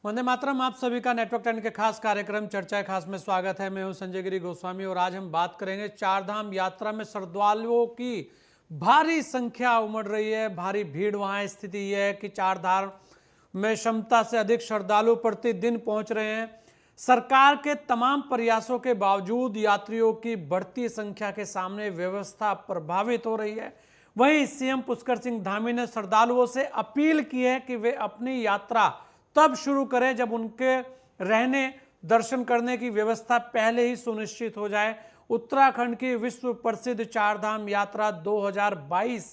वंदे मातरम। आप सभी का नेटवर्क 10 के खास कार्यक्रम चर्चा खास में स्वागत है। मैं हूं संजय गिरी गोस्वामी और आज हम बात करेंगे चारधाम यात्रा में श्रद्धालुओं की भारी संख्या उमड़ रही है, भारी भीड़। वहां स्थिति यह है कि चारधाम में क्षमता से अधिक श्रद्धालु प्रतिदिन पहुंच रहे हैं। सरकार के तमाम प्रयासों के बावजूद यात्रियों की बढ़ती संख्या के सामने व्यवस्था प्रभावित हो रही है। वहीं सीएम पुष्कर सिंह धामी ने श्रद्धालुओं से अपील की है कि वे अपनी यात्रा तब शुरू करें जब उनके रहने दर्शन करने की व्यवस्था पहले ही सुनिश्चित हो जाए। उत्तराखंड की विश्व प्रसिद्ध चारधाम यात्रा 2022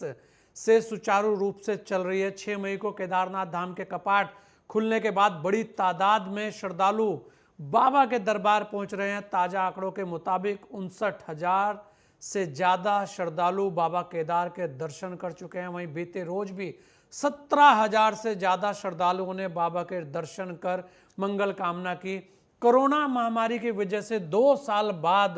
से सुचारू रूप से चल रही है। 6 मई को केदारनाथ धाम के कपाट खुलने के बाद बड़ी तादाद में श्रद्धालु बाबा के दरबार पहुंच रहे हैं। ताजा आंकड़ों के मुताबिक 59,000 से ज्यादा श्रद्धालु बाबा केदार के दर्शन कर चुके हैं। वहीं बीते रोज भी 17,000 से ज्यादा श्रद्धालुओं ने बाबा के दर्शन कर मंगल कामना की। कोरोना महामारी की वजह से 2 साल बाद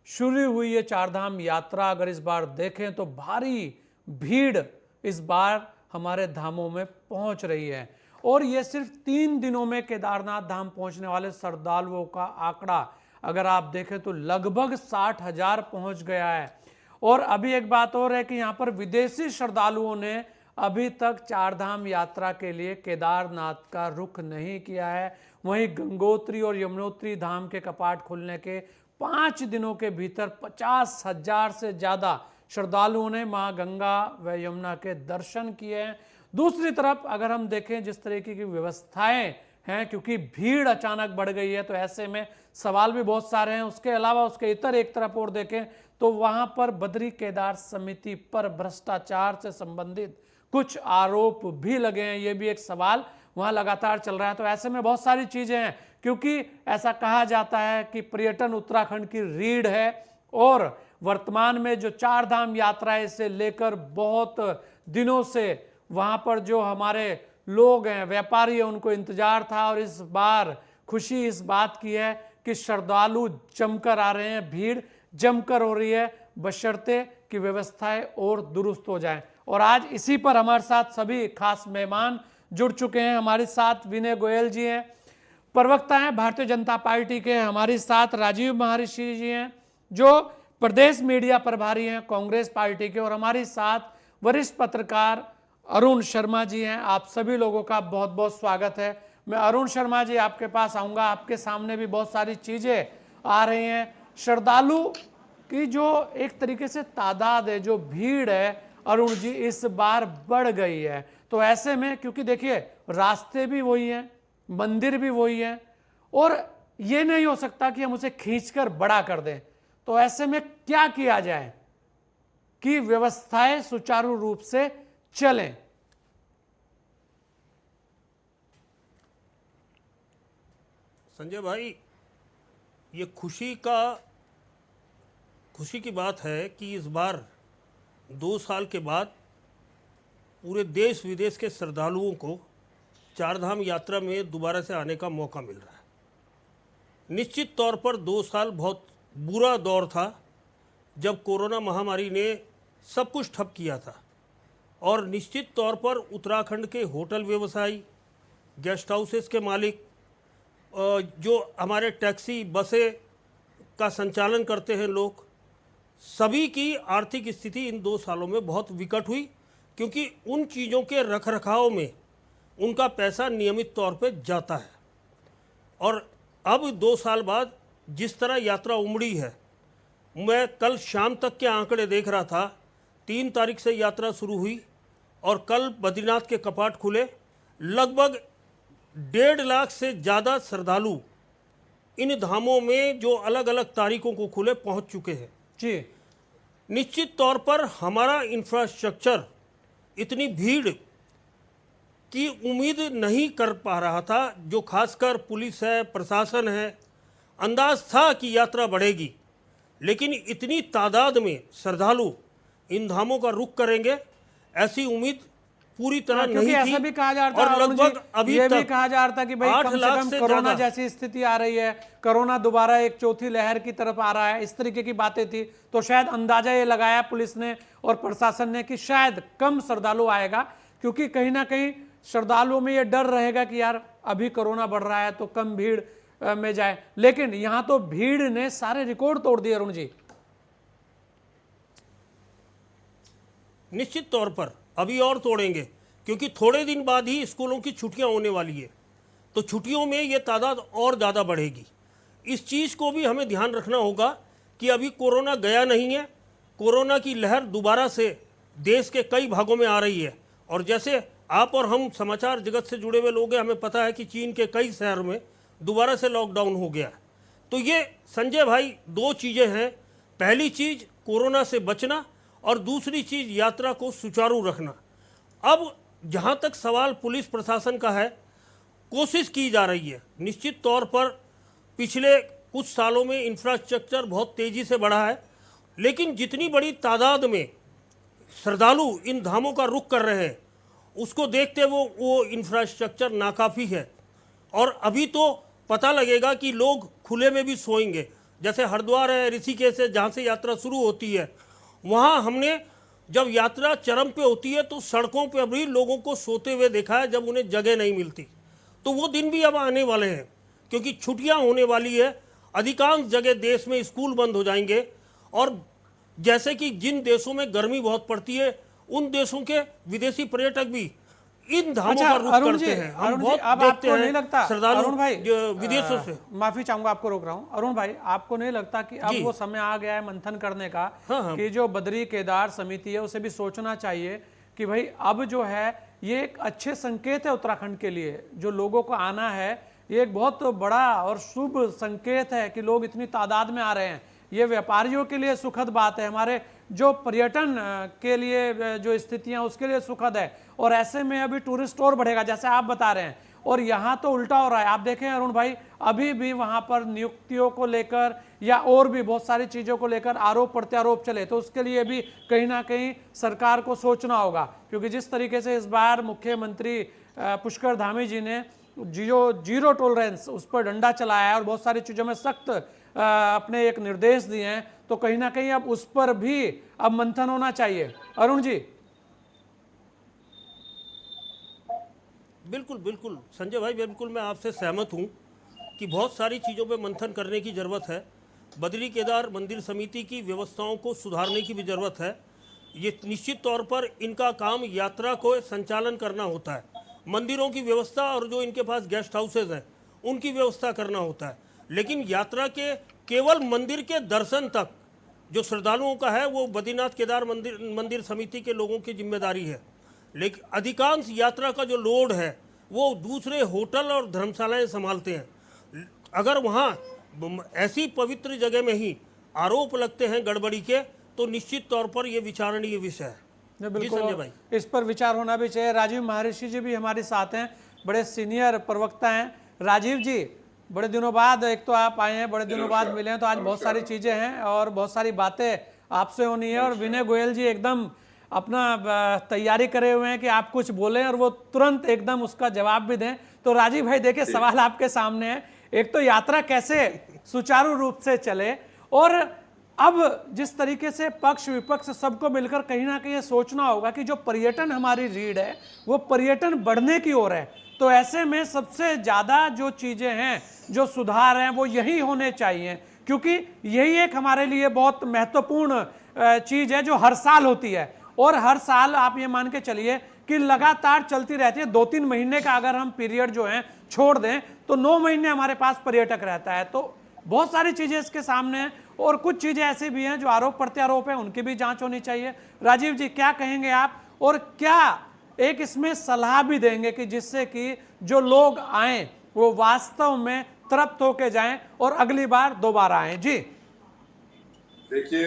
शुरू हुई ये चारधाम यात्रा अगर इस बार देखें तो भारी भीड़ इस बार हमारे धामों में पहुंच रही है। और ये सिर्फ 3 दिनों में केदारनाथ धाम पहुंचने वाले श्रद्धालुओं का आंकड़ा अगर आप देखें तो लगभग 60,000 पहुंच गया है। और अभी एक बात और है कि यहाँ पर विदेशी श्रद्धालुओं ने अभी तक चारधाम यात्रा के लिए केदारनाथ का रुख नहीं किया है। वहीं गंगोत्री और यमुनोत्री धाम के कपाट खुलने के 5 दिनों के भीतर 50,000 से ज्यादा श्रद्धालुओं ने मां गंगा व यमुना के दर्शन किए हैं। दूसरी तरफ अगर हम देखें जिस तरीके की व्यवस्थाएं हैं, क्योंकि भीड़ अचानक बढ़ गई है तो ऐसे में सवाल भी बहुत सारे हैं। उसके अलावा उसके इतर एक तरफ और देखें तो वहां पर बद्री केदार समिति पर भ्रष्टाचार से संबंधित कुछ आरोप भी लगे हैं। ये भी एक सवाल वहां लगातार चल रहा है। तो ऐसे में बहुत सारी चीजें हैं, क्योंकि ऐसा कहा जाता है कि पर्यटन उत्तराखंड की रीढ़ है और वर्तमान में जो चारधाम यात्रा है इसे लेकर बहुत दिनों से वहां पर जो हमारे लोग हैं, व्यापारी हैं, उनको इंतजार था। और इस बार खुशी इस बात की है कि श्रद्धालु जमकर आ रहे हैं, भीड़ जमकर हो रही है, बशर्ते कि व्यवस्थाएं और दुरुस्त हो जाएं। और आज इसी पर हमारे साथ सभी खास मेहमान जुड़ चुके हैं। हमारे साथ विनय गोयल जी हैं, प्रवक्ता हैं भारतीय जनता पार्टी के। हमारे साथ राजीव महर्षि जी हैं जो प्रदेश मीडिया प्रभारी हैं कांग्रेस पार्टी के। और हमारे साथ वरिष्ठ पत्रकार अरुण शर्मा जी हैं। आप सभी लोगों का बहुत बहुत स्वागत है। मैं अरुण शर्मा जी आपके पास आऊँगा। आपके सामने भी बहुत सारी चीज़ें आ रही हैं। श्रद्धालु की जो एक तरीके से तादाद है, जो भीड़ है अरुण जी, इस बार बढ़ गई है। तो ऐसे में क्योंकि देखिए रास्ते भी वही हैं, मंदिर भी वही हैं, और ये नहीं हो सकता कि हम उसे खींचकर बड़ा कर दें। तो ऐसे में क्या किया जाए कि व्यवस्थाएं सुचारू रूप से चलें? संजय भाई, ये खुशी की बात है कि इस बार 2 साल के बाद पूरे देश विदेश के श्रद्धालुओं को चारधाम यात्रा में दोबारा से आने का मौका मिल रहा है। निश्चित तौर पर 2 साल बहुत बुरा दौर था जब कोरोना महामारी ने सब कुछ ठप किया था। और निश्चित तौर पर उत्तराखंड के होटल व्यवसायी, गेस्ट हाउसेस के मालिक, जो हमारे टैक्सी बसें का संचालन करते हैं लोग, सभी की आर्थिक स्थिति इन 2 सालों में बहुत विकट हुई, क्योंकि उन चीज़ों के रखरखाव में उनका पैसा नियमित तौर पे जाता है। और अब 2 साल बाद जिस तरह यात्रा उमड़ी है, मैं कल शाम तक के आंकड़े देख रहा था। 3 तारीख से यात्रा शुरू हुई और कल बद्रीनाथ के कपाट खुले। लगभग 1.5 लाख से ज़्यादा श्रद्धालु इन धामों में जो अलग अलग तारीखों को खुले पहुंच चुके हैं जी। निश्चित तौर पर हमारा इंफ्रास्ट्रक्चर इतनी भीड़ की उम्मीद नहीं कर पा रहा था। जो खासकर पुलिस है, प्रशासन है, अंदाज था कि यात्रा बढ़ेगी, लेकिन इतनी तादाद में श्रद्धालु इन धामों का रुख करेंगे ऐसी उम्मीद पूरी तरह नहीं थी। ऐसा भी कहा जा रहा था, और लगभग अभी ये तक भी कहा जा रहा था कि भाई 8 कम से लाख कम से कोरोना ज्यादा जैसी स्थिति आ रही है, कोरोना दोबारा एक चौथी लहर की तरफ आ रहा है, इस तरीके की बातें थी। तो शायद अंदाजा ये लगाया पुलिस ने और प्रशासन ने कि शायद कम श्रद्धालु आएगा, क्योंकि कहीं ना कहीं श्रद्धालुओं में ये डर रहेगा कि यार अभी कोरोना बढ़ रहा है तो कम भीड़ में जाए, लेकिन यहां तो भीड़ ने सारे रिकॉर्ड तोड़ दिए अरुण जी। निश्चित तौर पर अभी और तोड़ेंगे, क्योंकि थोड़े दिन बाद ही स्कूलों की छुट्टियां होने वाली है, तो छुट्टियों में ये तादाद और ज़्यादा बढ़ेगी। इस चीज़ को भी हमें ध्यान रखना होगा कि अभी कोरोना गया नहीं है, कोरोना की लहर दोबारा से देश के कई भागों में आ रही है। और जैसे आप और हम समाचार जगत से जुड़े हुए लोग हैं, हमें पता है कि चीन के कई शहरों में दोबारा से लॉकडाउन हो गया है। तो ये संजय भाई दो चीज़ें हैं, पहली चीज़ कोरोना से बचना और दूसरी चीज़ यात्रा को सुचारू रखना। अब जहाँ तक सवाल पुलिस प्रशासन का है, कोशिश की जा रही है। निश्चित तौर पर पिछले कुछ सालों में इंफ्रास्ट्रक्चर बहुत तेज़ी से बढ़ा है, लेकिन जितनी बड़ी तादाद में श्रद्धालु इन धामों का रुख कर रहे हैं, उसको देखते वो इंफ्रास्ट्रक्चर नाकाफ़ी है। और अभी तो पता लगेगा कि लोग खुले में भी सोएंगे। जैसे हरिद्वार है, ऋषिकेश है, जहाँ से यात्रा शुरू होती है, वहाँ हमने जब यात्रा चरम पे होती है तो सड़कों पे भी लोगों को सोते हुए देखा है, जब उन्हें जगह नहीं मिलती। तो वो दिन भी अब आने वाले हैं, क्योंकि छुट्टियां होने वाली है। अधिकांश जगह देश में स्कूल बंद हो जाएंगे, और जैसे कि जिन देशों में गर्मी बहुत पड़ती है, उन देशों के विदेशी पर्यटक भी इन धामों का रुख करते हैं। हम बहुत देखते हैं नहीं लगता श्रद्धालु अरुण भाई विदेशों से। माफी चाहूंगा, आपको रोक रहा हूं। अरुण भाई, आपको नहीं लगता कि अब वो समय आ गया है मंथन करने का? हाँ। कि जो बद्री केदार समिति है उसे भी सोचना चाहिए कि भाई अब जो है ये एक अच्छे संकेत है उत्तराखंड के लिए, जो लोगों को आना है ये एक बहुत बड़ा और शुभ संकेत है कि लोग इतनी तादाद में आ रहे हैं। ये व्यापारियों के लिए सुखद बात है, हमारे जो पर्यटन के लिए जो स्थितियां उसके लिए सुखद है। और ऐसे में अभी टूरिस्ट और बढ़ेगा जैसे आप बता रहे हैं, और यहाँ तो उल्टा हो रहा है। आप देखें अरुण भाई, अभी भी वहाँ पर नियुक्तियों को लेकर या और भी बहुत सारी चीज़ों को लेकर आरोप प्रत्यारोप चले, तो उसके लिए भी कहीं ना कहीं सरकार को सोचना होगा। क्योंकि जिस तरीके से इस बार मुख्यमंत्री पुष्कर धामी जी ने जीरो टॉलरेंस उस पर डंडा चलाया है और बहुत सारी चीज़ों में सख्त अपने एक निर्देश दिए हैं, तो कहीं ना कहीं अब उस पर भी अब मंथन होना चाहिए। अरुण जी। बिल्कुल बिल्कुल संजय भाई, बिल्कुल मैं आपसे सहमत हूँ कि बहुत सारी चीज़ों पे मंथन करने की ज़रूरत है। बद्री केदार मंदिर समिति की व्यवस्थाओं को सुधारने की भी ज़रूरत है। ये निश्चित तौर पर इनका काम यात्रा को संचालन करना होता है, मंदिरों की व्यवस्था और जो इनके पास गेस्ट हाउसेज हैं उनकी व्यवस्था करना होता है। लेकिन यात्रा के केवल मंदिर के दर्शन तक जो श्रद्धालुओं का है वो बद्रीनाथ केदार मंदिर समिति के लोगों की जिम्मेदारी है। लेकिन अधिकांश यात्रा का जो लोड है वो दूसरे होटल और धर्मशालाएं संभालते हैं। अगर वहाँ ऐसी पवित्र जगह में ही आरोप लगते हैं गड़बड़ी के, तो निश्चित तौर पर ये विचारणीय विषय है। बिल्कुल भाई, इस पर विचार होना भी चाहिए। राजीव महर्षि जी भी हमारे साथ हैं, बड़े सीनियर प्रवक्ता हैं। राजीव जी, बड़े दिनों बाद एक तो आप आए हैं, बड़े दिनों बाद मिले हैं, तो आज बहुत सारी चीज़ें हैं और बहुत सारी बातें आपसे होनी है। और विनय गोयल जी एकदम अपना तैयारी करे हुए हैं कि आप कुछ बोलें और वो तुरंत एकदम उसका जवाब भी दें। तो राजीव भाई देखिए, सवाल आपके सामने है। एक तो यात्रा कैसे सुचारू रूप से चले, और अब जिस तरीके से पक्ष विपक्ष सबको मिलकर कहीं ना कहीं सोचना होगा कि जो पर्यटन हमारी रीढ़ है वो पर्यटन बढ़ने की ओर है। तो ऐसे में सबसे ज़्यादा जो चीज़ें हैं, जो सुधार हैं, वो यही होने चाहिए, क्योंकि यही एक हमारे लिए बहुत महत्वपूर्ण चीज़ है जो हर साल होती है। और हर साल आप ये मान के चलिए कि लगातार चलती रहती है। 2-3 महीने का अगर हम पीरियड जो है छोड़ दें तो 9 महीने हमारे पास पर्यटक रहता है। तो बहुत सारी चीज़ें इसके सामने हैं, और कुछ चीज़ें ऐसी भी हैं जो आरोप प्रत्यारोप है, उनकी भी जांच होनी चाहिए। राजीव जी, क्या कहेंगे आप, और क्या एक इसमें सलाह भी देंगे कि जिससे कि जो लोग आएँ वो वास्तव में तृप्त होके जाएं और अगली बार दोबारा आएँ? जी देखिए,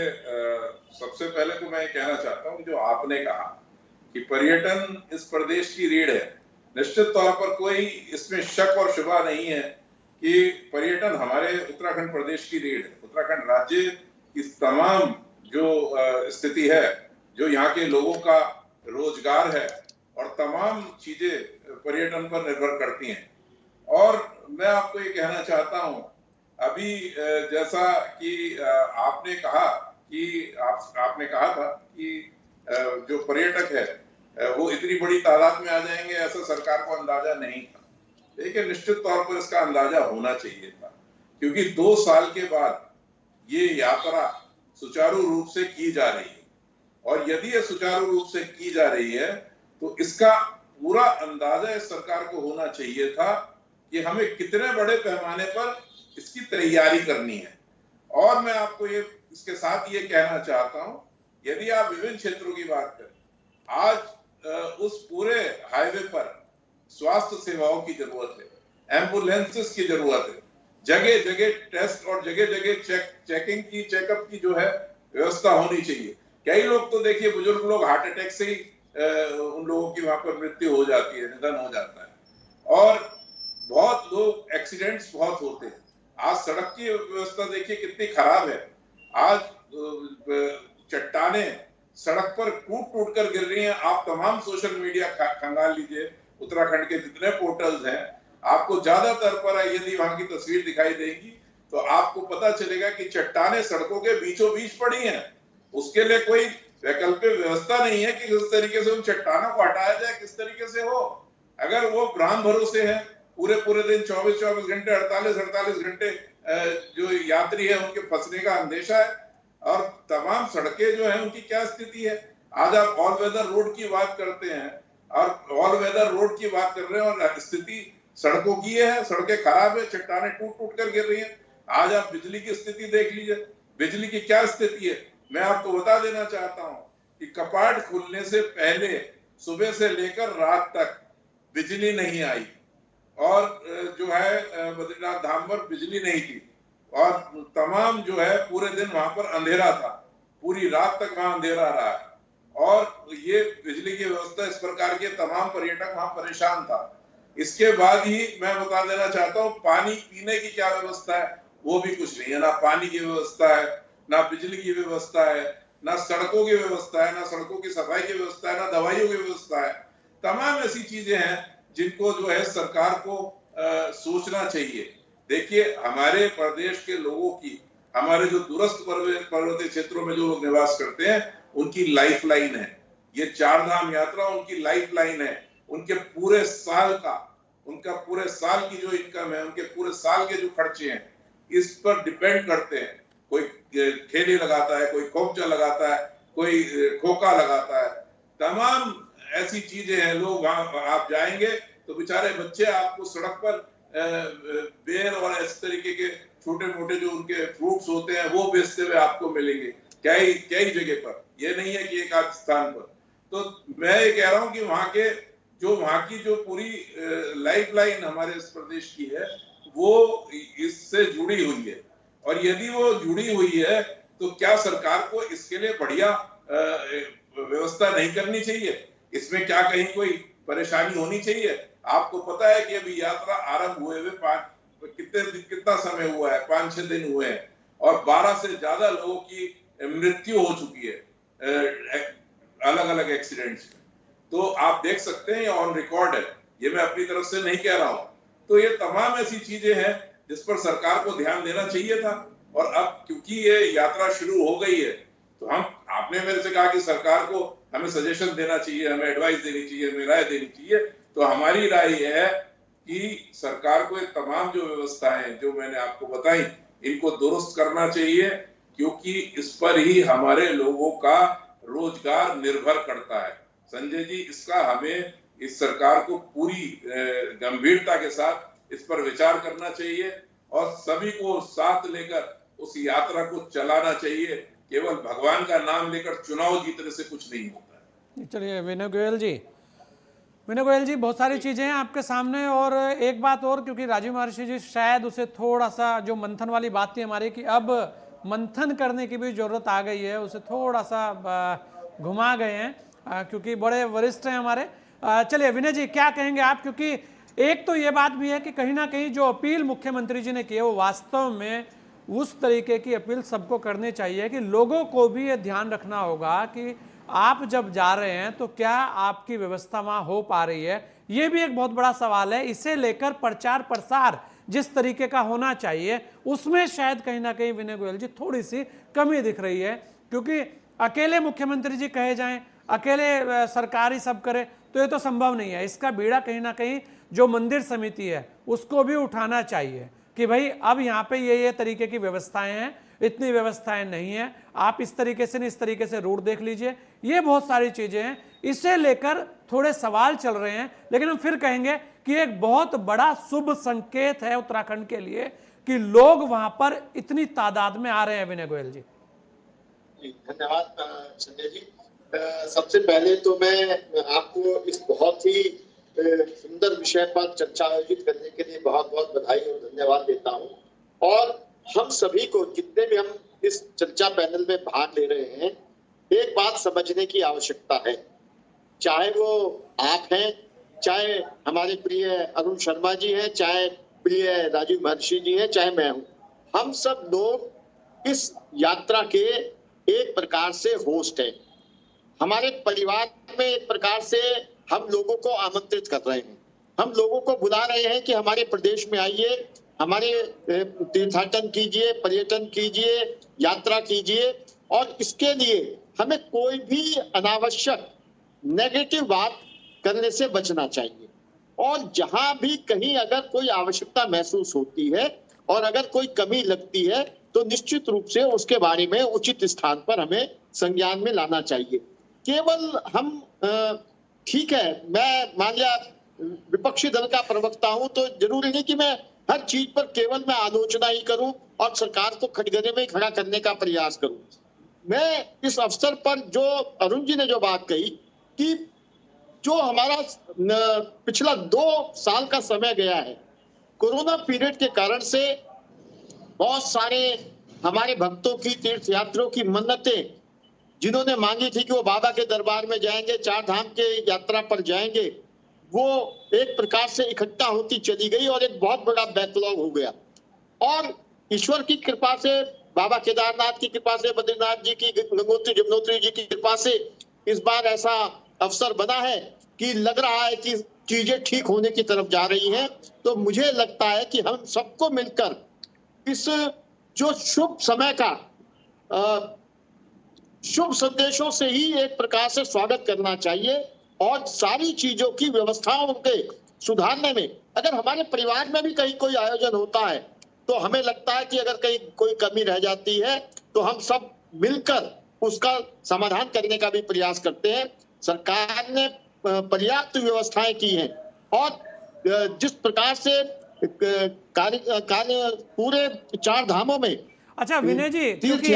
सबसे पहले तो मैं ये कहना चाहता हूँ, जो आपने कहा कि पर्यटन इस प्रदेश की रीढ़ है, निश्चित तौर पर कोई इसमें शक और शुबा नहीं है कि पर्यटन हमारे उत्तराखंड प्रदेश की रीढ़ है। उत्तराखंड राज्य की तमाम जो स्थिति है, जो यहाँ के लोगों का रोजगार है और तमाम चीजें पर्यटन पर निर्भर करती हैं। और मैं आपको ये कहना चाहता हूँ, अभी जैसा कि आपने कहा कि आपने कहा था कि जो पर्यटक है वो इतनी बड़ी तादाद में आ जाएंगे, ऐसा सरकार को अंदाजा नहीं था। देखिए निश्चित तौर पर इसका अंदाजा होना चाहिए था, क्योंकि 2 साल के बाद ये यात्रा सुचारू रूप से की जा रही है, और यदि ये सुचारू रूप से की जा रही है तो इसका पूरा अंदाजा इस सरकार को होना चाहिए था कि हमें कितने बड़े पैमाने पर इसकी तैयारी करनी है। और मैं आपको ये इसके साथ ये कहना चाहता हूं, यदि आप विभिन्न क्षेत्रों की बात करें, आज उस पूरे हाईवे पर स्वास्थ्य सेवाओं की जरूरत है, एम्बुलेंसेस की जरूरत है, जगह जगह टेस्ट और जगह जगह चेकिंग की, चेकअप की जो है व्यवस्था होनी चाहिए। कई लोग तो देखिए, बुजुर्ग लोग हार्ट अटैक से ही उन लोगों की वहां पर मृत्यु हो जाती है, निधन हो जाता है, और बहुत लोग एक्सीडेंट्स बहुत होते हैं। आज सड़क की व्यवस्था देखिए कितनी खराब है। आज चट्टाने सड़क पर टूट टूट कर गिर रही हैं। आप तमाम सोशल मीडिया खंगाल लीजिए, उत्तराखंड के जितने पोर्टल्स हैं, आपको ज्यादातर पर यदि वहां की तस्वीर दिखाई देगी तो आपको पता चलेगा कि चट्टाने सड़कों के बीचों बीच पड़ी हैं। उसके लिए कोई वैकल्पिक व्यवस्था नहीं है कि किस तरीके से उन चट्टानों को हटाया जाए, किस तरीके से हो। अगर वो भ्राम भरोसे है, पूरे पूरे दिन 24-24 घंटे, 48-48 घंटे जो यात्री है उनके फंसने का अंदेशा है, और तमाम सड़कें जो है उनकी क्या स्थिति है। आज आप ऑल वेदर रोड की बात करते हैं, और ऑल वेदर रोड की बात कर रहे हैं, और स्थिति सड़कों की है, सड़कें खराब है, चट्टाने टूट टूट कर गिर रही है। आज आप बिजली की स्थिति देख लीजिए, बिजली की क्या स्थिति है। मैं आपको बता देना चाहता हूं कि कपाट खुलने से पहले सुबह से लेकर रात तक बिजली नहीं आई, और जो है बद्रीनाथ धाम पर बिजली नहीं थी, और तमाम जो है पूरे दिन वहां पर अंधेरा था, पूरी रात तक वहां अंधेरा रहा है, और ये बिजली की व्यवस्था इस प्रकार के तमाम पर्यटक वहां परेशान था। इसके बाद ही मैं बता देना चाहता हूँ, पानी पीने की क्या व्यवस्था है, वो भी कुछ नहीं है। ना पानी की व्यवस्था है, ना बिजली की व्यवस्था है, ना सड़कों की व्यवस्था है, ना सड़कों की सफाई की व्यवस्था है, ना दवाइयों की व्यवस्था है। तमाम ऐसी चीजें हैं जिनको जो है सरकार को सोचना चाहिए। देखिए, हमारे प्रदेश के लोगों की, हमारे जो दूरस्थ पर्वतीय क्षेत्रों में जो लोग निवास करते हैं, उनकी लाइफ लाइन है ये चार धाम यात्रा, उनकी लाइफ लाइन है। उनके पूरे साल का, उनका पूरे साल की जो इनकम है, उनके पूरे साल के जो खर्चे हैं, इस पर डिपेंड करते हैं। कोई ठेले लगाता है, कोई खोपचा लगाता है, कोई खोखा लगाता है, तमाम ऐसी चीजें हैं। लोग वहां आप जाएंगे तो बेचारे बच्चे आपको सड़क पर बेर और इस तरीके के छोटे मोटे जो उनके फ्रूट्स होते हैं वो बेचते हुए आपको मिलेंगे कई जगह पर। ये नहीं है कि एक आध स्थान पर। तो मैं ये कह रहा हूं कि वहां की जो पूरी लाइफ लाइन हमारे इस प्रदेश की है, वो इससे जुड़ी हुई है, और यदि वो जुड़ी हुई है तो क्या सरकार को इसके लिए बढ़िया व्यवस्था नहीं करनी चाहिए? इसमें क्या कहीं कोई परेशानी होनी चाहिए? आपको पता है कि अभी यात्रा आरंभ हुए कितना समय हुआ है, 5-6 दिन हुए हैं, और 12 से ज्यादा लोगों की मृत्यु हो चुकी है अलग अलग एक्सीडेंट्स में। तो आप देख सकते हैं, ये ऑन रिकॉर्ड है, ये मैं अपनी तरफ से नहीं कह रहा हूं। तो ये तमाम ऐसी चीजें हैं जिस पर सरकार को ध्यान देना चाहिए था। और अब क्योंकि ये यात्रा शुरू हो गई है, तो आपने मेरे से कहा कि सरकार को हमें सजेशन देना चाहिए, हमें एडवाइस देनी चाहिए, हमें राय देनी चाहिए। तो हमारी राय यह है कि सरकार को ये तमाम जो व्यवस्थाएं जो मैंने आपको बताई, इनको दुरुस्त करना चाहिए, क्योंकि इस पर ही हमारे लोगों का रोजगार निर्भर करता है। संजय जी, इसका हमें इस सरकार को पूरी गंभीरता के साथ इस पर विचार करना चाहिए, और सभी को साथ लेकर उस यात्रा को चलाना चाहिए। केवल भगवान का नाम लेकर चुनाव जीतने से कुछ नहीं होता है। चलिए विनय गोयल जी, बहुत सारी चीजें हैं आपके सामने। और एक बात और, क्योंकि राजीव महर्षि जी शायद उसे थोड़ा सा, जो मंथन वाली बात थी हमारी कि अब मंथन करने की भी जरूरत आ गई है, उसे थोड़ा सा घुमा गए हैं, क्योंकि बड़े वरिष्ठ हैं हमारे। चलिए विनय जी, क्या कहेंगे आप? क्योंकि एक तो ये बात भी है कि कहीं ना कहीं जो अपील मुख्यमंत्री जी ने की है, वो वास्तव में उस तरीके की अपील सबको करनी चाहिए कि लोगों को भी ये ध्यान रखना होगा कि आप जब जा रहे हैं तो क्या आपकी व्यवस्था वहां हो पा रही है। ये भी एक बहुत बड़ा सवाल है। इसे लेकर प्रचार प्रसार जिस तरीके का होना चाहिए, उसमें शायद कहीं ना कहीं विनय गोयल जी थोड़ी सी कमी दिख रही है। क्योंकि अकेले मुख्यमंत्री जी कहे जाएं, अकेले सरकार ही सब करे, तो ये तो संभव नहीं है। इसका बीड़ा कहीं ना कहीं जो मंदिर समिति है उसको भी उठाना चाहिए कि भाई अब यहाँ पे ये तरीके की व्यवस्थाएं हैं, इतनी व्यवस्थाएं नहीं है, आप इस तरीके से नहीं, इस तरीके से रूट देख लीजिए। ये बहुत सारी चीजें हैं, इसे लेकर थोड़े सवाल चल रहे हैं, लेकिन हम फिर कहेंगे कि एक बहुत बड़ा शुभ संकेत है उत्तराखंड के लिए कि लोग वहां पर इतनी तादाद में आ रहे हैं। विनय गोयल जी, धन्यवाद संजय जी। सबसे पहले तो मैं आपको इस बहुत ही सुंदर विषय पर चर्चा आयोजित करने के लिए बहुत बहुत बधाई और धन्यवाद देता हूं। और हम सभी को, जितने भी हम इस चर्चा पैनल में भाग ले रहे हैं, एक बात समझने की आवश्यकता है। चाहे वो आप हैं, चाहे हमारे प्रिय अरुण शर्मा जी हैं, चाहे प्रिय राजीव महर्षि जी हैं, चाहे मैं हूं, हम सब लोग इस यात्रा के एक प्रकार से होस्ट हैं। हमारे परिवार में एक प्रकार से हम लोगों को आमंत्रित कर रहे हैं, हम लोगों को बुला रहे हैं कि हमारे प्रदेश में आइए, हमारे तीर्थाटन कीजिए, पर्यटन कीजिए, यात्रा कीजिए। और इसके लिए हमें कोई भी अनावश्यक नेगेटिव बात करने से बचना चाहिए। और जहां भी कहीं अगर कोई आवश्यकता महसूस होती है और अगर कोई कमी लगती है तो निश्चित रूप से उसके बारे में उचित स्थान पर हमें संज्ञान में लाना चाहिए। केवल हम ठीक है, मैं मान लिया विपक्षी दल का प्रवक्ता हूं, तो जरूरी नहीं कि मैं हर चीज पर केवल मैं आलोचना ही करूं और सरकार को कटघरे में खड़ा करने का प्रयास करूं। मैं इस अवसर पर जो अरुण जी ने जो बात कही कि जो हमारा पिछला 2 साल का समय गया है, कोरोना पीरियड के कारण से बहुत सारे हमारे भक्तों की, तीर्थयात्रियों की मन्नतें जिन्होंने मांगी थी कि वो बाबा के दरबार में जाएंगे, 4 धाम के यात्रा पर जाएंगे, वो एक प्रकार से इकट्ठा होती चली गई और एक बहुत बड़ा बैकलॉग हो गया। और ईश्वर की कृपा से, बाबा केदारनाथ की कृपा से, बद्रीनाथ जी की, गंगोत्री यमुनोत्री जी की कृपा से इस बार ऐसा अवसर बना है कि लग रहा है कि चीजें ठीक होने की तरफ जा रही हैं। तो मुझे लगता है कि हम सबको मिलकर इस जो शुभ समय का शुभ संदेशों से ही एक प्रकार से स्वागत करना चाहिए। और सारी चीजों की व्यवस्थाओं के सुधारने में, अगर हमारे परिवार में भी कहीं कोई आयोजन होता है तो हमें लगता है कि अगर कहीं कोई कमी रह जाती है तो हम सब मिलकर उसका समाधान करने का भी प्रयास करते हैं। सरकार ने पर्याप्त व्यवस्थाएं की हैं और जिस प्रकार से कार्य पूरे 4 धामों में। अच्छा विनय जी, क्योंकि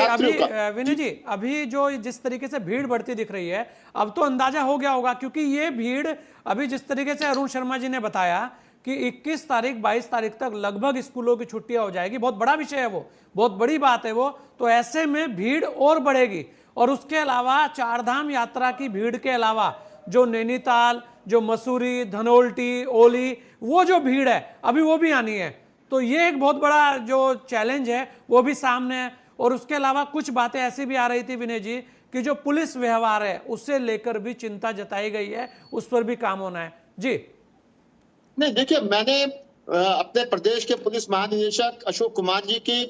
अभी जो जिस तरीके से भीड़ बढ़ती दिख रही है, अब तो अंदाजा हो गया होगा, क्योंकि ये भीड़ अभी जिस तरीके से अरुण शर्मा जी ने बताया कि 21 तारीख 22 तारीख तक लगभग स्कूलों की छुट्टियां हो जाएगी, बहुत बड़ा विषय है वो, बहुत बड़ी बात है वो। तो ऐसे में भीड़ और बढ़ेगी। और उसके अलावा 4 धाम यात्रा की भीड़ के अलावा जो नैनीताल, जो मसूरी, धनोल्टी, ओली, वो जो भीड़ है अभी वो भी आनी है। तो ये एक बहुत बड़ा जो चैलेंज है वो भी सामने है। और उसके अलावा कुछ बातें ऐसी भी आ रही थी विनय जी कि जो पुलिस व्यवहार है उससे लेकर भी चिंता जताई गई है, उस पर भी काम होना है। जी नहीं, देखिए, मैंने अपने प्रदेश के पुलिस महानिदेशक अशोक कुमार जी की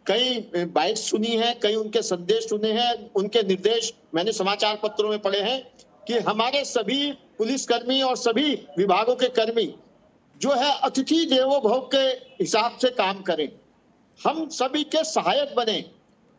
कई बाइट्स सुनी है, कई उनके संदेश सुने हैं, उनके निर्देश मैंने समाचार पत्रों में पढ़े हैं कि हमारे सभी पुलिसकर्मी और सभी विभागों के कर्मी जो है अतिथि देवो भव के हिसाब से काम करें, हम सभी के सहायक बने,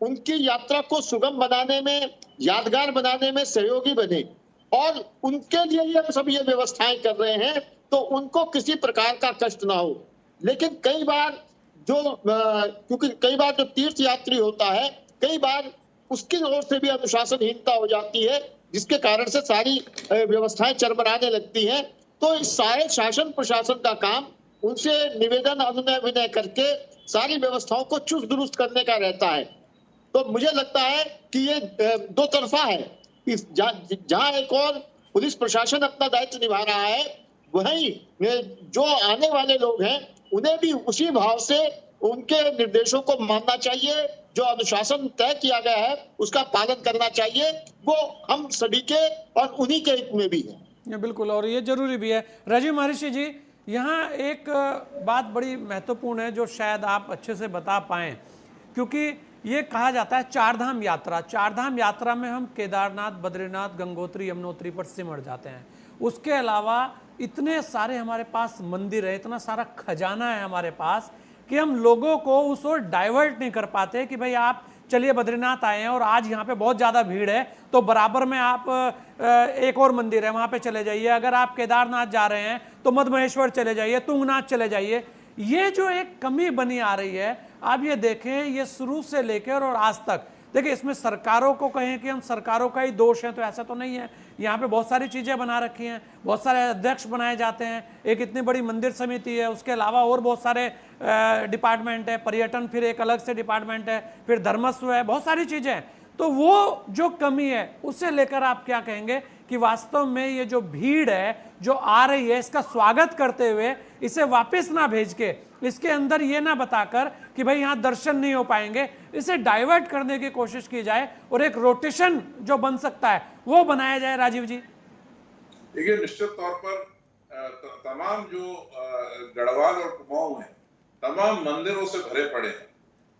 उनकी यात्रा को सुगम बनाने में, यादगार बनाने में सहयोगी बने। और उनके लिए ही हम सब ये व्यवस्थाएं कर रहे हैं तो उनको किसी प्रकार का कष्ट ना हो। लेकिन कई बार क्योंकि कई बार जो तीर्थ यात्री होता है, कई बार उसकी ओर से भी अनुशासनहीनता हो जाती है, जिसके कारण से सारी व्यवस्थाएं चरमराने लगती हैं। तो इस सारे शासन प्रशासन का काम उनसे निवेदन अनुनय विनय करके सारी व्यवस्थाओं को चुस्त दुरुस्त करने का रहता है। तो मुझे लगता है कि ये 2 तरफा है। जहां एक और पुलिस प्रशासन अपना दायित्व निभा रहा है, वहीं जो आने वाले लोग हैं उन्हें भी उसी भाव से उनके निर्देशों को मानना चाहिए। जो अनुशासन तय किया गया है उसका पालन करना चाहिए। वो हम सभी के और उन्हीं के हित में भी है। बिल्कुल, और ये जरूरी भी है। राजीव महर्षि जी, यहाँ एक बात बड़ी महत्वपूर्ण है जो शायद आप अच्छे से बता पाएं, क्योंकि ये कहा जाता है 4 धाम यात्रा, 4 धाम यात्रा में हम केदारनाथ, बद्रीनाथ, गंगोत्री, यमुनोत्री पर सिमट जाते हैं। उसके अलावा इतने सारे हमारे पास मंदिर है, इतना सारा खजाना है हमारे पास कि हम लोगों को उस ओर डाइवर्ट नहीं कर पाते कि भाई आप चलिए बद्रीनाथ आए हैं और आज यहाँ पे बहुत ज़्यादा भीड़ है तो बराबर में आप एक और मंदिर है वहाँ पे चले जाइए, अगर आप केदारनाथ जा रहे हैं तो मधमहेश्वर चले जाइए, तुंगनाथ चले जाइए। ये जो एक कमी बनी आ रही है, आप ये देखें, ये शुरू से लेकर और आज तक, देखिए इसमें सरकारों को कहें कि हम सरकारों का ही दोष है तो ऐसा तो नहीं है। यहाँ पे बहुत सारी चीज़ें बना रखी हैं, बहुत सारे अध्यक्ष बनाए जाते हैं, एक इतनी बड़ी मंदिर समिति है, उसके अलावा और बहुत सारे डिपार्टमेंट है, पर्यटन फिर एक अलग से डिपार्टमेंट है, फिर धर्मस्व है, बहुत सारी चीज़ें हैं। तो वो जो कमी है उसे लेकर आप क्या कहेंगे कि वास्तव में ये जो भीड़ है जो आ रही है, इसका स्वागत करते हुए इसे वापस ना भेज के इसके अंदर ये ना बताकर कि भाई यहाँ दर्शन नहीं हो पाएंगे, इसे डाइवर्ट करने की कोशिश की जाए और एक रोटेशन जो बन सकता है वो बनाया जाए। राजीव जी, देखिए निश्चित तौर पर तमाम जो गढ़वाल और कुमाऊं है, तमाम मंदिरों से भरे पड़े हैं।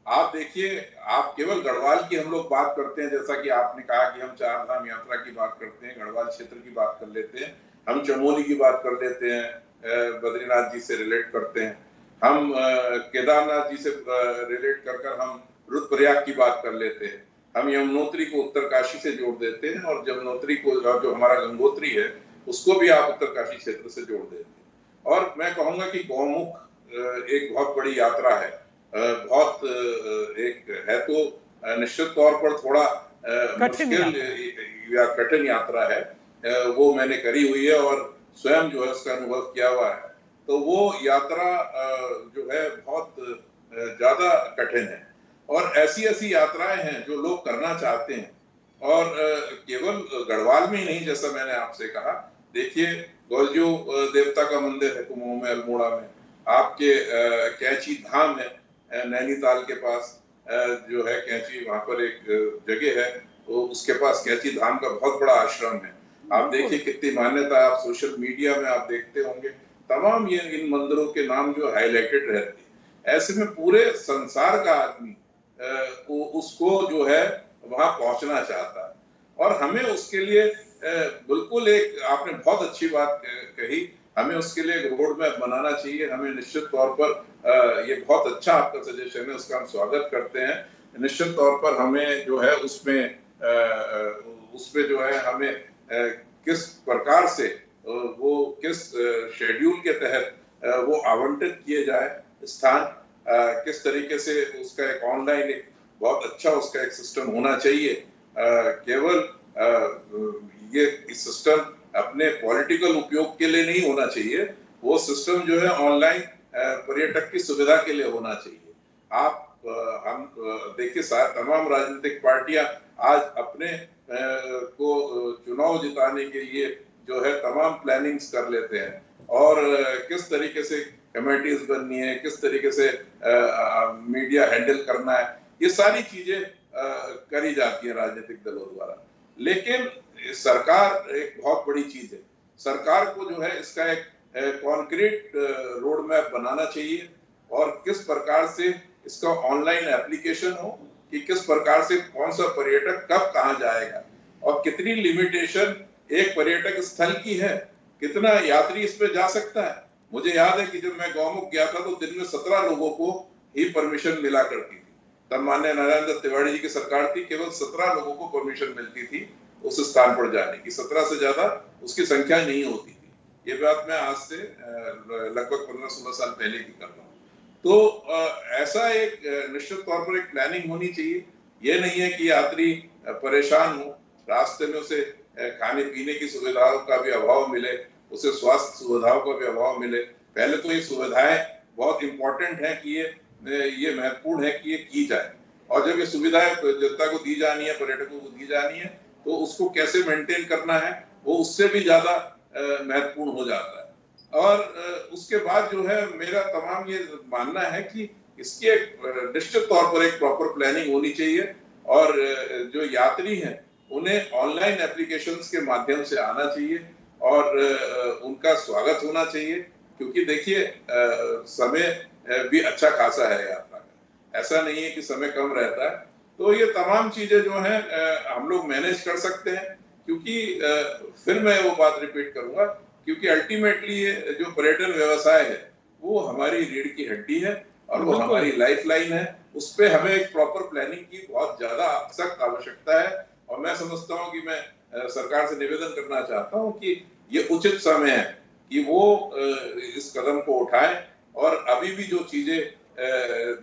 आप देखिए, आप केवल गढ़वाल की हम लोग बात करते हैं, जैसा कि आपने कहा कि हम चार धाम यात्रा की बात करते हैं, गढ़वाल क्षेत्र की बात कर लेते हैं, हम चमोली की बात कर लेते हैं, बद्रीनाथ जी से रिलेट करते हैं, हम केदारनाथ जी से रिलेट कर हम रुद्रप्रयाग की बात कर लेते हैं, हम यमुनोत्री को उत्तरकाशी से जोड़ देते हैं और यमुनोत्री को जो हमारा गंगोत्री है उसको भी आप उत्तरकाशी क्षेत्र से जोड़ देते हैं। और मैं कहूंगा कि गौमुख एक बहुत बड़ी यात्रा है, बहुत एक है तो निश्चित तौर पर थोड़ा मुश्किल या कठिन यात्रा है, वो मैंने करी हुई है और स्वयं जो है उसका अनुभव किया हुआ है। तो वो यात्रा जो है बहुत ज्यादा कठिन है और ऐसी ऐसी यात्राएं हैं जो लोग करना चाहते हैं। और केवल गढ़वाल में ही नहीं, जैसा मैंने आपसे कहा, देखिए गौरजू देवता का मंदिर है कुमाऊं में, अल्मोड़ा में, आपके कैंची धाम है नैनीताल के पास, जो है कैंची, वहां पर एक जगह है तो उसके पास कैंची धाम का बहुत बड़ा आश्रम है। आप देखिए कितनी मान्यता, आप सोशल मीडिया में आप देखते होंगे, तमाम ये इन मंदिरों के नाम जो हाईलाइटेड रहते हैं। ऐसे में पूरे संसार का आदमी उसको जो है वहां पहुंचना चाहता है और हमें उसके लिए बिल्कुल एक, आपने बहुत अच्छी बात कही, हमें उसके लिए एक रोड मैप बनाना चाहिए। हमें निश्चित तौर पर ये बहुत अच्छा आपका सजेशन है, उसका हम स्वागत करते हैं। निश्चित तौर पर हमें जो है उसमें जो है हमें किस प्रकार से वो किस शेड्यूल के तहत वो आवंटित किए जाए स्थान, किस तरीके से उसका एक ऑनलाइन एक बहुत अच्छा उसका एक सिस्टम होना चाहिए। केवल ये सिस्टम अपने पॉलिटिकल उपयोग के लिए नहीं होना चाहिए, वो सिस्टम जो है ऑनलाइन पर्यटक की सुविधा के लिए होना चाहिए। आप हम देखिए तमाम राजनीतिक पार्टियां आज अपने को चुनाव जिताने के लिए जो है तमाम प्लानिंग्स कर लेते हैं और किस तरीके से कमेटीज बननी है, किस तरीके से मीडिया हैंडल करना है, ये सारी चीजें करी जाती है राजनीतिक दलों द्वारा। लेकिन सरकार एक बहुत बड़ी चीज है, सरकार को जो है इसका एक कॉन्क्रीट रोड मैप बनाना चाहिए और किस प्रकार से इसका ऑनलाइन एप्लीकेशन हो कि किस प्रकार से कौन सा पर्यटक कब कहाँ जाएगा और कितनी लिमिटेशन एक पर्यटक स्थल की है, कितना यात्री इस पे जा सकता है। मुझे याद है कि जब मैं गौमुख गया था तो दिन में 17 लोगों को ही परमिशन मिला करती थी। तब माननीय नारायण दत्त तिवारी जी की सरकार थी, केवल 17 लोगों को परमिशन मिलती थी उस स्थान पर जाने की, 17 से ज्यादा उसकी संख्या नहीं होती थी। ये बात मैं आज से लगभग 15-16 साल पहले की कर रहा हूँ। तो ऐसा एक निश्चित तौर पर एक प्लानिंग होनी चाहिए। ये नहीं है कि यात्री परेशान हो, रास्ते में उसे खाने पीने की सुविधाओं का भी अभाव मिले, उसे स्वास्थ्य सुविधाओं का भी अभाव मिले। पहले तो ये सुविधाएं बहुत इंपॉर्टेंट है कि ये महत्वपूर्ण है कि ये की जाए और जब ये सुविधाएं जनता को दी जानी है, पर्यटकों को दी जानी है, तो उसको कैसे मेंटेन करना है वो उससे भी ज्यादा महत्वपूर्ण हो जाता है। और उसके बाद जो है मेरा तमाम ये मानना है कि इसकी एक निश्चित तौर पर एक प्रॉपर प्लानिंग होनी चाहिए और जो यात्री हैं उन्हें ऑनलाइन एप्लीकेशंस के माध्यम से आना चाहिए और उनका स्वागत होना चाहिए, क्योंकि देखिए समय भी अच्छा खासा है यात्रा का, ऐसा नहीं है कि समय कम रहता है। तो ये तमाम चीजें जो हैं हम लोग मैनेज कर सकते हैं, क्योंकि फिर मैं वो बात रिपीट करूंगा क्योंकि अल्टीमेटली जो पर्यटन व्यवसाय है वो हमारी रीढ़ की हड्डी है और वो हमारी लाइफलाइन है। उस पे हमें एक प्रॉपर प्लानिंग की बहुत ज्यादा सख्त आवश्यकता है। और मैं समझता हूँ कि मैं सरकार से निवेदन करना चाहता हूँ कि ये उचित समय है कि वो इस कदम को उठाएं और अभी भी जो चीजें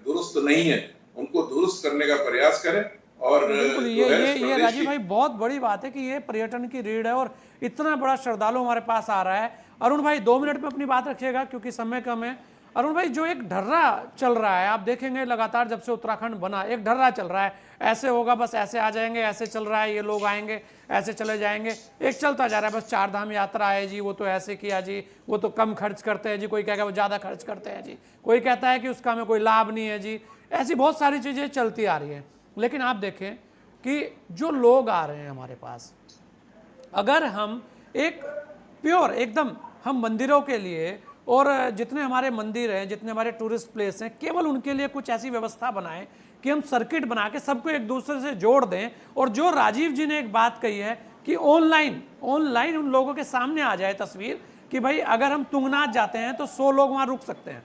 दुरुस्त नहीं है उनको दुरुस्त करने का प्रयास करें। और बिल्कुल ये राजीव भाई बहुत बड़ी बात है कि ये पर्यटन की रीढ़ है और इतना बड़ा श्रद्धालु हमारे पास आ रहा है। अरुण भाई 2 मिनट में अपनी बात रखिएगा क्योंकि समय कम है। अरुण भाई जो एक ढर्रा चल रहा है, आप देखेंगे लगातार जब से उत्तराखंड बना एक ढर्रा चल रहा है, ऐसे होगा बस ऐसे आ जाएंगे, ऐसे चल रहा है, ये लोग आएंगे ऐसे चले जाएंगे, एक चलता जा रहा है बस 4 धाम यात्रा है जी, वो तो ऐसे किया जी, वो तो कम खर्च करते हैं जी, कोई कहेगा वो ज़्यादा खर्च करते हैं जी, कोई कहता है कि उसका हमें कोई लाभ नहीं है जी, ऐसी बहुत सारी चीज़ें चलती आ रही हैं। लेकिन आप देखें कि जो लोग आ रहे हैं हमारे पास, अगर हम एक प्योर एकदम हम मंदिरों के लिए और जितने हमारे मंदिर हैं, जितने हमारे टूरिस्ट प्लेस हैं, केवल उनके लिए कुछ ऐसी व्यवस्था बनाएं कि हम सर्किट बना के सबको एक दूसरे से जोड़ दें। और जो राजीव जी ने एक बात कही है कि ऑनलाइन उन लोगों के सामने आ जाए तस्वीर कि भाई अगर हम तुंगनाथ जाते हैं तो 100 लोग वहाँ रुक सकते हैं।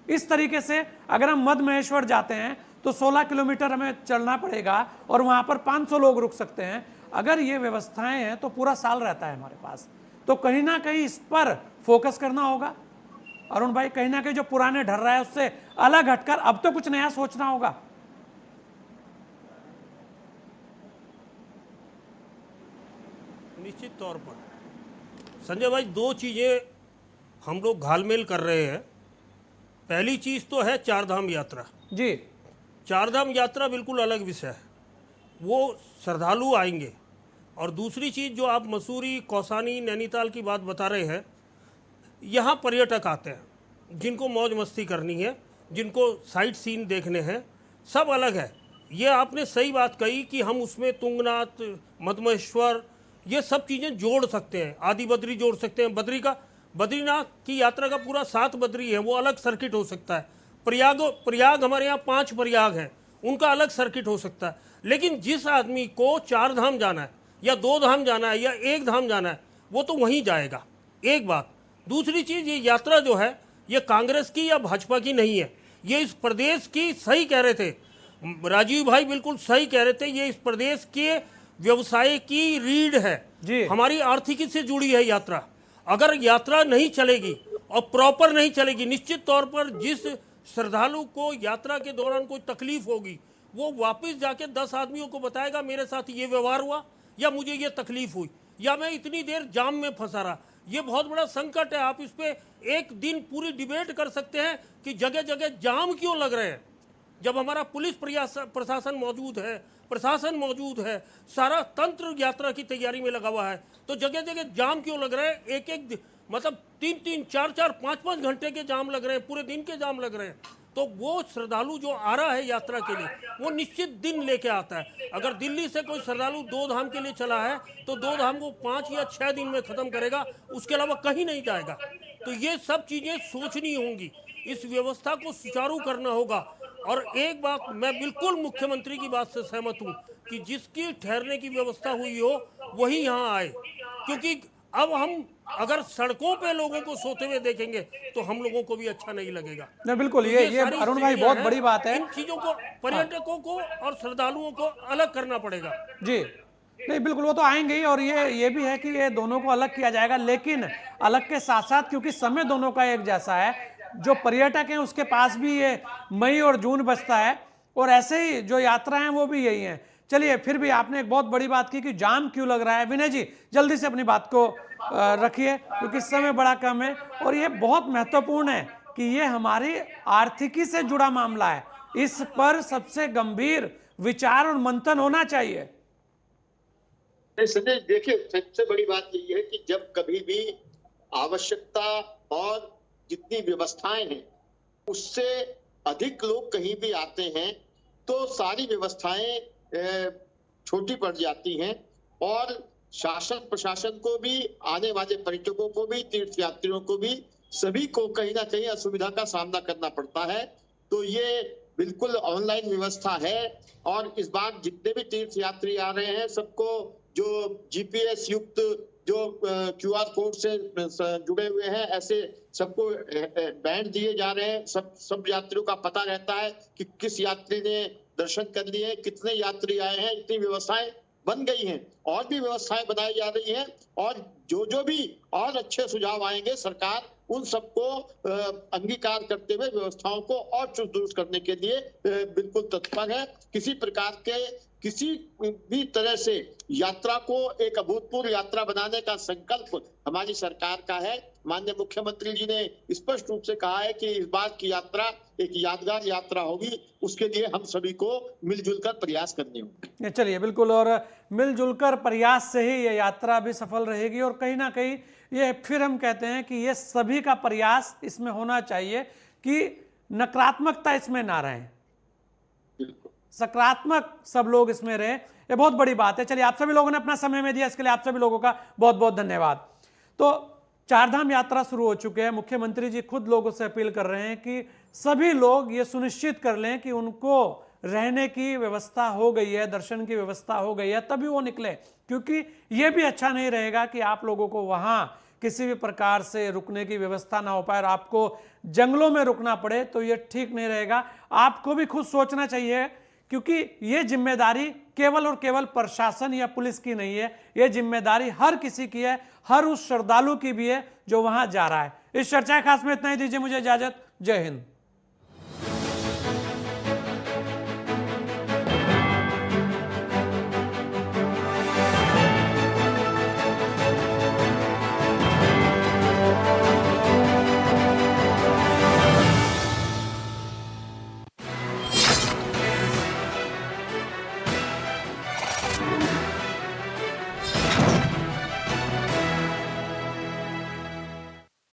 इस तरीके से अगर हम मध्य महेश्वर जाते हैं तो 16 किलोमीटर हमें चलना पड़ेगा और वहाँ पर 500 लोग रुक सकते हैं। अगर ये व्यवस्थाएं हैं तो पूरा साल रहता है हमारे पास। तो कहीं ना कहीं इस पर फोकस करना होगा अरुण भाई, कहीं ना कहीं जो पुराने ढर रहा है उससे अलग हटकर अब तो कुछ नया सोचना होगा। निश्चित तौर पर संजय भाई 2 चीजें हम लोग घालमेल कर रहे हैं। पहली चीज तो है 4 धाम यात्रा जी। 4 धाम यात्रा बिल्कुल अलग विषय है, वो श्रद्धालु आएंगे। और दूसरी चीज़ जो आप मसूरी, कौसानी, नैनीताल की बात बता रहे हैं, यहाँ पर्यटक आते हैं जिनको मौज मस्ती करनी है, जिनको साइट सीन देखने हैं, सब अलग है। ये आपने सही बात कही कि हम उसमें तुंगनाथ, मधमेश्वर, ये सब चीज़ें जोड़ सकते हैं, आदि बद्री जोड़ सकते हैं, बद्रीनाथ की यात्रा का पूरा 7 बद्री है, वो अलग सर्किट हो सकता है। प्रयाग हमारे यहाँ 5 प्रयाग हैं, उनका अलग सर्किट हो सकता है। लेकिन जिस आदमी को 4 धाम जाना है या 2 धाम जाना है या 1 धाम जाना है, वो तो वहीं जाएगा। एक बात। दूसरी चीज़, ये यात्रा जो है ये कांग्रेस की या भाजपा की नहीं है, ये इस प्रदेश की, सही कह रहे थे राजीव भाई, बिल्कुल सही कह रहे थे, ये इस प्रदेश के व्यवसाय की रीढ़ है जी। हमारी आर्थिकी से जुड़ी है यात्रा। अगर यात्रा नहीं चलेगी और प्रॉपर नहीं चलेगी, निश्चित तौर पर जिस श्रद्धालु को यात्रा के दौरान कोई तकलीफ होगी वो वापस जाके 10 आदमियों को बताएगा मेरे साथ ये व्यवहार हुआ या मुझे ये तकलीफ हुई या मैं इतनी देर जाम में फंसा रहा। ये बहुत बड़ा संकट है। आप इस पे एक दिन पूरी डिबेट कर सकते हैं कि जगह जगह जाम क्यों लग रहे हैं, जब हमारा पुलिस प्रशासन मौजूद है, प्रशासन मौजूद है, सारा तंत्र यात्रा की तैयारी में लगा हुआ है, तो जगह जगह जाम क्यों लग रहे हैं? एक मतलब 3-3, 4-4, 5-5 घंटे के जाम लग रहे हैं, पूरे दिन के जाम लग रहे हैं। तो वो श्रद्धालु जो आ रहा है यात्रा के लिए, वो निश्चित दिन लेके आता है। अगर दिल्ली से कोई श्रद्धालु 2 धाम के लिए चला है तो 2 धाम को 5 या 6 दिन में खत्म करेगा, उसके अलावा कहीं नहीं जाएगा। तो ये सब चीजें सोचनी होंगी, इस व्यवस्था को सुचारू करना होगा। और एक बात मैं बिल्कुल मुख्यमंत्री की बात से सहमत हूँ कि जिसकी ठहरने की व्यवस्था हुई हो वही यहाँ आए, क्योंकि अब हम अगर सड़कों पे लोगों को सोते हुए देखेंगे तो हम लोगों को भी अच्छा नहीं लगेगा। नहीं बिल्कुल, तो ये अरुण भाई बहुत बड़ी बात है। इन चीजों को, पर्यटकों को और श्रद्धालुओं को अलग करना पड़ेगा जी। नहीं बिल्कुल, वो तो आएंगे ही। और ये भी है कि ये दोनों को अलग किया जाएगा, लेकिन अलग के साथ साथ क्योंकि समय दोनों का एक जैसा है, जो पर्यटक हैं उसके पास भी ये मई और जून बचता है और ऐसे ही जो यात्रा है वो भी यही है। चलिए, फिर भी आपने एक बहुत बड़ी बात की कि जाम क्यों लग रहा है। विनय जी जल्दी से अपनी बात को रखिए क्योंकि समय बड़ा कम है और ये बहुत महत्वपूर्ण है कि ये हमारी आर्थिकी से जुड़ा मामला है, इस पर सबसे गंभीर विचार और मंथन होना चाहिए। संजय देखिए, सबसे बड़ी बात यही है कि जब कभी भी आवश्यकता और जितनी व्यवस्थाएं हैं उससे अधिक लोग कहीं भी आते हैं तो सारी व्यवस्थाएं छोटी पड़ जाती हैं और शासन प्रशासन को भी, आने वाले पर्यटकों को भी, तीर्थयात्रियों को भी, सभी को कहीं ना कहीं असुविधा का सामना करना पड़ता है। तो ये बिल्कुल ऑनलाइन व्यवस्था है और इस बार जितने भी तीर्थयात्री आ रहे हैं सबको जो जीपीएस युक्त जो QR कोड से जुड़े हुए हैं, ऐसे सबको बैंड दिए जा रहे हैं। सब यात्रियों का पता रहता है कि किस यात्री ने दर्शन कर लिए, कितने यात्री आए हैं। इतनी व्यवस्थाएं बन गई हैं और भी व्यवस्थाएं बनाई जा रही हैं, और जो भी और अच्छे सुझाव आएंगे सरकार उन सबको अंगीकार करते हुए व्यवस्थाओं को और चुस्त दुरुस्त करने के लिए बिल्कुल तत्पर है। किसी प्रकार के किसी भी तरह से यात्रा को एक अभूतपूर्व यात्रा बनाने का संकल्प हमारी सरकार का है। माननीय मुख्यमंत्री जी ने स्पष्ट रूप से कहा है कि इस बार की यात्रा एक यादगार यात्रा होगी, उसके लिए हम सभी को मिलजुल कर प्रयास करने होंगे। चलिए, बिल्कुल, और मिलजुल कर प्रयास से ही ये यात्रा भी सफल रहेगी। और कहीं ना कहीं ये फिर हम कहते हैं कि ये सभी का प्रयास इसमें होना चाहिए कि नकारात्मकता इसमें ना रहे, सकारात्मक सब लोग इसमें रहे। ये बहुत बड़ी बात है। चलिए, आप सभी लोगों ने अपना समय में दिया, इसके लिए आप सभी लोगों का बहुत बहुत धन्यवाद। तो चारधाम यात्रा शुरू हो चुके हैं। मुख्यमंत्री जी खुद लोगों से अपील कर रहे हैं कि सभी लोग ये सुनिश्चित कर लें कि उनको रहने की व्यवस्था हो गई है, दर्शन की व्यवस्था हो गई है, तभी वो निकले। क्योंकि ये भी अच्छा नहीं रहेगा कि आप लोगों को वहां किसी भी प्रकार से रुकने की व्यवस्था ना हो पाए और आपको जंगलों में रुकना पड़े, तो ये ठीक नहीं रहेगा। आपको भी खुद सोचना चाहिए, क्योंकि ये जिम्मेदारी केवल और केवल प्रशासन या पुलिस की नहीं है, ये जिम्मेदारी हर किसी की है, हर उस श्रद्धालु की भी है जो वहां जा रहा है। इस चर्चा खास में इतना ही। दीजिए मुझे इजाजत। जय हिंद।